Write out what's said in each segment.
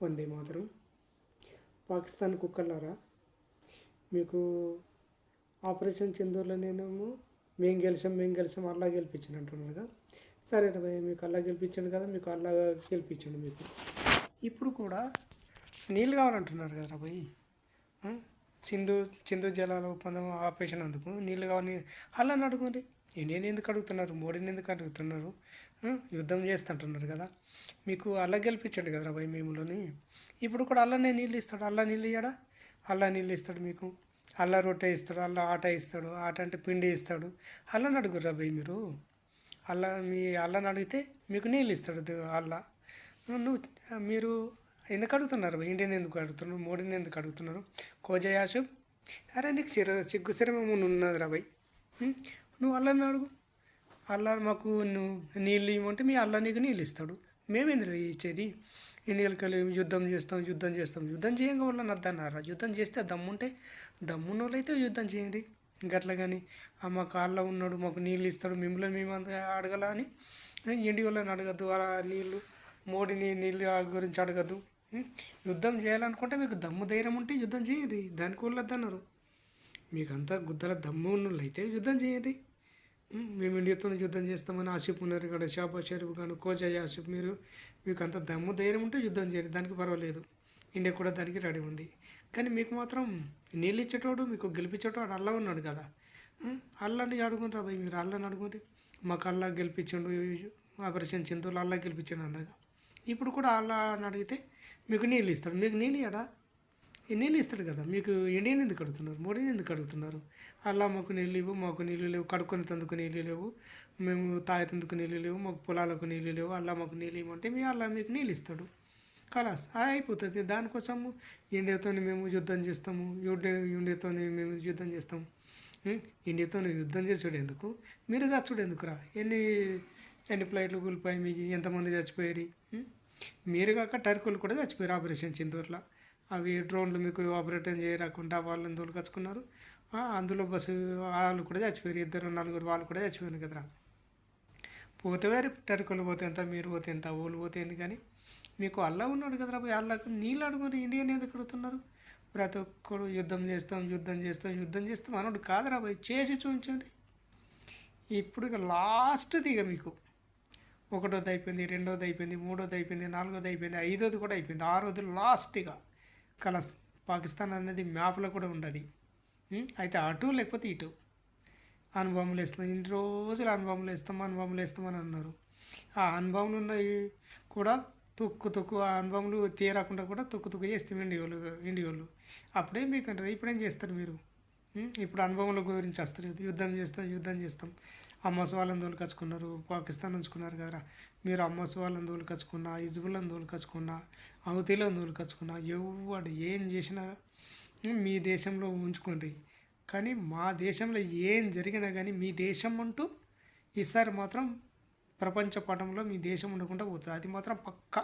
వందే మాతరం. పాకిస్తాన్ కుక్కలారా, మీకు ఆపరేషన్ సింధూర్లోనేమో మేము గెలిచాం అల్లా గెలిపించండి అంటున్నారుగా. సరే భయ్, మీకు అల్లా గెలిపించండి కదా, మీకు అల్లా గెలిపించండి. మీకు ఇప్పుడు కూడా నీళ్ళు కావాలంటున్నారు కదా భయ్. సింధు జలాల ఒప్పందం ఆపేషన్ అందుకు నీళ్ళు కావాలి. అల్లాని అడుగుంది. ఇండియాని ఎందుకు అడుగుతున్నారు? మోడీని ఎందుకు అడుగుతున్నారు? యుద్ధం చేస్తుంటున్నారు కదా. మీకు అల్లా గెలిపించండి కదరా భయ్ మేములోని. ఇప్పుడు కూడా అల్లనే నీళ్ళు ఇస్తాడు. అల్లా నీళ్ళు ఇయ్యాడా? అల్లా నీళ్ళు ఇస్తాడు మీకు. అల్లా రొట్టె ఇస్తాడు, అల్లా ఆట ఇస్తాడు. ఆట అంటే పిండి ఇస్తాడు. అల్లని అడుగుర్రా భయ్ మీరు. మీ అల్లని అడిగితే మీకు నీళ్ళు ఇస్తాడు అల్లా. మీరు ఎందుకు అడుగుతున్నారు? ఇండియన్ ఎందుకు అడుగుతున్నారు? మోడీని ఎందుకు అడుగుతున్నారు? కోజా యాషబ్, అరే నీకు సిగ్గు సిరమేమో ఉన్నదిరా భయ్. నువ్వు అల్లని అడుగు. అల్లా మాకు నువ్వు నీళ్ళు ఇవ్వమంటే మీ అల్లా నీకు నీళ్ళు ఇస్తాడు. మేమేంద్ర ఇచ్చేది? ఇండియాకి యుద్ధం చేస్తాం. యుద్ధం చేయంగా వాళ్ళని వద్దన్నారా? యుద్ధం చేస్తే దమ్మున్న వాళ్ళు అయితే యుద్ధం చేయండి. గట్ల కానీ మాకు అల్లా ఉన్నాడు, మాకు నీళ్ళు ఇస్తాడు, మిమ్మల్ని మేము అడగల అని ఇండియా వాళ్ళని అడగద్దు. అలా మోడీని నీళ్ళు గురించి అడగద్దు. యుద్ధం చేయాలనుకుంటే మీకు దమ్ము ధైర్యం ఉంటే యుద్ధం చేయండి. దానికి వెళ్ళొద్దన్నారు. మీకు అంతా గుద్దల దమ్ము ఉన్నోళ్ళు అయితే యుద్ధం చేయండి. మేము ఇండియాతో యుద్ధం చేస్తామని ఆసిఫ్ ఉన్నారు ఇక్కడ, షాబాజ్ షరీఫ్ కానీ కోజా ఆసిఫ్, మీకు అంత దమ్ము ధైర్యం ఉంటే యుద్ధం చేయరు. దానికి పర్వాలేదు. ఇండియా కూడా దానికి రెడీ ఉంది. కానీ మీకు మాత్రం నీళ్ళు ఇచ్చేటోడు, మీకు గెలిపించేటోడు అల్లా ఉన్నాడు కదా. అల్లాని అడుగుంటారా భయ్ మీరు. అల్లాని అడుగుంటే మాకు అల్లా గెలిపించండు, ఆపరేషన్ సింధూర్లో అల్లా గెలిపించండు అన్నగా. ఇప్పుడు కూడా అల్లా అని అడిగితే మీకు నీళ్ళు ఇస్తాడు. మీకు నీళ్ళు ఇయ్యడా? నీళ్ళు ఇస్తాడు కదా. మీకు ఇండియన్ ఎందుకు అడుగుతున్నారు? మోడీని ఎందుకు అడుగుతున్నారు? అలా మాకు నీళ్ళు ఇవ్వు, మాకు నీళ్ళు లేవు, కడుక్కొని తందుకు నీళ్ళు లేవు, మేము తాగేందుకు నీళ్ళు లేవు, మాకు పొలాలకు నీళ్ళు లేవు, అలా మాకు నీళ్ళు ఇవ్వమంటే అలా మీకు నీళ్ళు ఇస్తాడు. కలాస్ అయిపోతుంది. దానికోసము ఇండియాతో మేము యుద్ధం చేస్తాము, ఇండియాతో మేము యుద్ధం చేస్తాము. ఇండియాతో యుద్ధం చేసాడు ఎందుకు? మీరు చచ్చుడు ఎందుకురా? ఎన్ని ఫ్లైట్లు కూలిపోయి మీ ఎంతమంది చచ్చిపోయారు? మీరు కాక టర్కులు కూడా చచ్చిపోయారు ఆపరేషన్ సింధూర్లో. అవి డ్రోన్లు మీకు ఆపరేషన్ చేయరాకుండా వాళ్ళని తోలుకొచ్చుకున్నారు. అందులో బస్సు వాళ్ళు కూడా చచ్చిపోయారు. 2-4 వాళ్ళు కూడా చచ్చిపోయారు కదరా. పోతే వారి టర్కులు పోతే ఎంత, మీరు పోతే ఎంత, ఊళ్ళు పోతే ఏంది. కానీ మీకు అల్లా ఉన్నాడు కదరా. అల్లాకు నీళ్ళు అడుగుని ఇండియన్ ఎందుకు అడుగుతున్నారు? ప్రతి ఒక్కడు యుద్ధం చేస్తాం అన్నాడు కాదురా భయ్. చేసి చూపించండి. ఇప్పుడు ఇక లాస్ట్ది ఇక మీకు 1వ అయిపోయింది, 2వ అయిపోయింది, 3వ అయిపోయింది, 4వ అయిపోయింది, 5వది కూడా అయిపోయింది, 6వది లాస్ట్గా కలస్. పాకిస్తాన్ అనేది మ్యాప్లో కూడా ఉండదు. అయితే అటు లేకపోతే ఇటు అనుభవంలు వేస్తున్నాం. ఇన్ని రోజులు అనుభవంలు వేస్తామని అన్నారు. ఆ అనుభవంలు ఉన్నాయి కూడా తొక్కు ఆ అనుభవంలు తీరకుండా కూడా తొక్కు చేస్తాం ఇండియా వాళ్ళు. అప్పుడేం మీకు అంటారు? ఇప్పుడేం చేస్తారు మీరు? ఇప్పుడు అనుభవంల గురించి వస్తలేదు. యుద్ధం చేస్తాం. అమ్మస్ వాళ్ళని తోలుకొచ్చుకున్నారు, పాకిస్తాన్ ఉంచుకున్నారు కదా. మీరు అమ్మస్ వాళ్ళని తోలుకొచ్చుకున్నా, హిజ్బుల్ని తోలుకొచ్చుకున్నా, అవతీలను తోలుకొచ్చుకున్నా, ఎవడు ఏం చేసినా మీ దేశంలో ఉంచుకోండి. కానీ మా దేశంలో ఏం జరిగినా కానీ మీ దేశం అంటూ ఈసారి మాత్రం ప్రపంచ పటంలో మీ దేశం ఉండకుండా పోతుంది. అది మాత్రం పక్కా.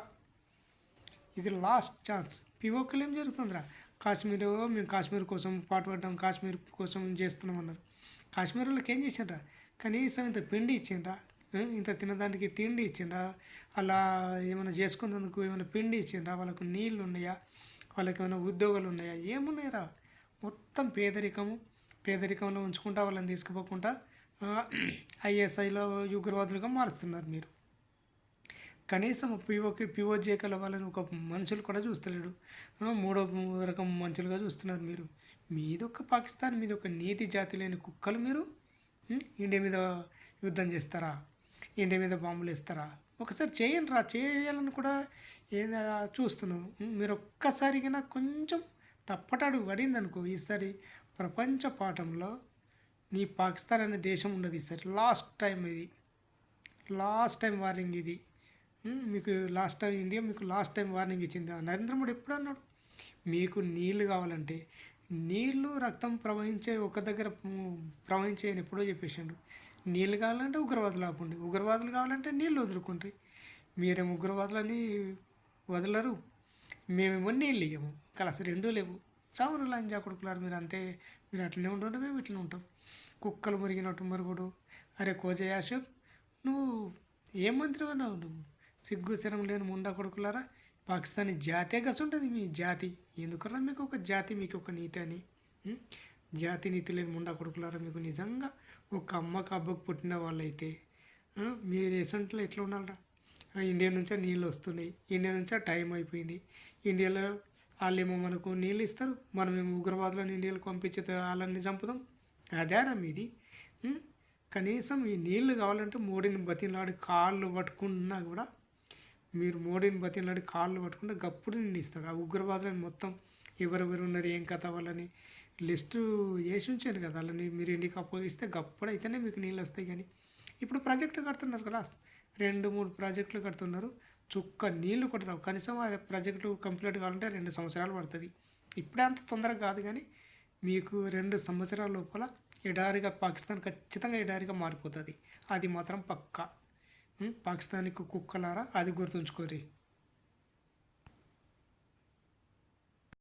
ఇది లాస్ట్ ఛాన్స్. పిఓకలు ఏం జరుగుతుందిరా? మేము కాశ్మీర్ కోసం పాటుపడ్డాం, కాశ్మీర్ కోసం చేస్తున్నాం అన్నారు. కాశ్మీర్ వాళ్ళకి ఏం చేసిండ్రా? కనీసం ఇంత పిండి ఇచ్చిండ్రా? ఇంత తినడానికి తిండి ఇచ్చిండ్రా? అలా ఏమైనా చేసుకున్నందుకు ఏమైనా పిండి ఇచ్చిండ్రా? వాళ్ళకు నీళ్ళు ఉన్నాయా? వాళ్ళకి ఏమైనా ఉద్యోగాలు ఉన్నాయా? ఏమున్నాయిరా? మొత్తం పేదరికంలో ఉంచుకుంటా వాళ్ళని తీసుకుపోకుండా ఐఎస్ఐలో ఉగ్రవాదులుగా మారుస్తున్నారు మీరు. కనీసం పిఓజేకల వాళ్ళని ఒక మనుషులు కూడా చూస్తలేడు. 3వ రకం మనుషులుగా చూస్తున్నారు మీరు. మీదొక పాకిస్తాన్ మీద ఒక నీతి జాతి లేని కుక్కలు మీరు. ఇండియా మీద యుద్ధం చేస్తారా? ఇండియా మీద బాంబులు వేస్తారా? ఒకసారి చేయాలని కూడా చూస్తున్నాను. మీరు ఒక్కసారిగా కొంచెం తప్పటాడు పడింది అనుకో, ఈసారి ప్రపంచ పాఠంలో నీ పాకిస్తాన్ అనే దేశం ఉండదు. ఈసారి లాస్ట్ టైం వార్నింగ్ ఇది మీకు. ఇండియా మీకు లాస్ట్ టైం వార్నింగ్ ఇచ్చింది. నరేంద్ర మోడీ ఎప్పుడు అన్నాడు? మీకు నీళ్లు కావాలంటే నీళ్లు రక్తం ఒక దగ్గర ప్రవహించే అని ఎప్పుడో చెప్పేసాడు. నీళ్ళు కావాలంటే ఉగ్రవాదులు ఆపండి, ఉగ్రవాదులు కావాలంటే నీళ్ళు వదులుకుంటారు. మీరేమో ఉగ్రవాదులని వదలరు, మేమేమో నీళ్ళు ఇవ్వము. కలసి రెండూ లేవు. చావును లంజా కొడుకులారు మీరు. అంతే. మీరు అట్లనే ఉంటారు, మేము ఇట్లనే ఉంటాం. కుక్కలు మురిగినట్టు మరుగుడు. అరే కోజా యాషబ్, నువ్వు ఏం మంత్రి అన్నావు? నువ్వు సిగ్గు శరం లేని ముండా కొడుకులారా. పాకిస్తానీ జాతే గస ఉంటుంది మీ జాతి. ఎందుకన్నా మీకు ఒక జాతి, మీకు ఒక నీతి అని. ఉం? జాతి నీతి లేని ముండా కొడుకులారా, మీకు నిజంగా ఒక అమ్మకు అబ్బకు పుట్టిన వాళ్ళైతే మీరు ఎసంట్లో ఎట్లా ఉండాలరా? ఇండియా నుంచే నీళ్ళు వస్తున్నాయి, ఇండియా నుంచే టైం అయిపోయింది. ఇండియాలో వాళ్ళేమో మనకు నీళ్ళు ఇస్తారు, మనమేమో ఉగ్రవాదులను ఇండియాలో పంపించి వాళ్ళని చంపుదాం. అదేనా మీది? ఉం? కనీసం ఈ నీళ్లు కావాలంటే మోడీని బతిలాడి కాళ్ళు పట్టుకున్నా కూడా, మీరు మోడీని బతిలాడి కాళ్ళు పట్టుకుంటే గప్పుడు నిన్ను ఇస్తాడు. ఆ ఉగ్రవాదులను మొత్తం ఎవరెవరు ఉన్నారు, ఏం కథ, వాళ్ళని లిస్టు వేసి ఉంచాను కదా, వాళ్ళని మీరు ఇండియాకి అప్పగిస్తే గప్పుడైతేనే మీకు నీళ్ళు వస్తాయి. కానీ ఇప్పుడు ప్రాజెక్టులు కడుతున్నారు కదా, 2-3 ప్రాజెక్టులు కడుతున్నారు, చుక్క నీళ్లు కూడా రావు. కనీసం ఆ ప్రాజెక్టు కంప్లీట్ కావాలంటే 2 సంవత్సరాలు పడుతుంది. ఇప్పుడే అంత తొందరగా కాదు, కానీ మీకు 2 సంవత్సరాల లోపల ఎడారిగా పాకిస్తాన్ ఖచ్చితంగా ఎడారిగా మారిపోతుంది. అది మాత్రం పక్కా. పాకిస్తాన్కి కుక్కలారా, అది గుర్తుంచుకోరి.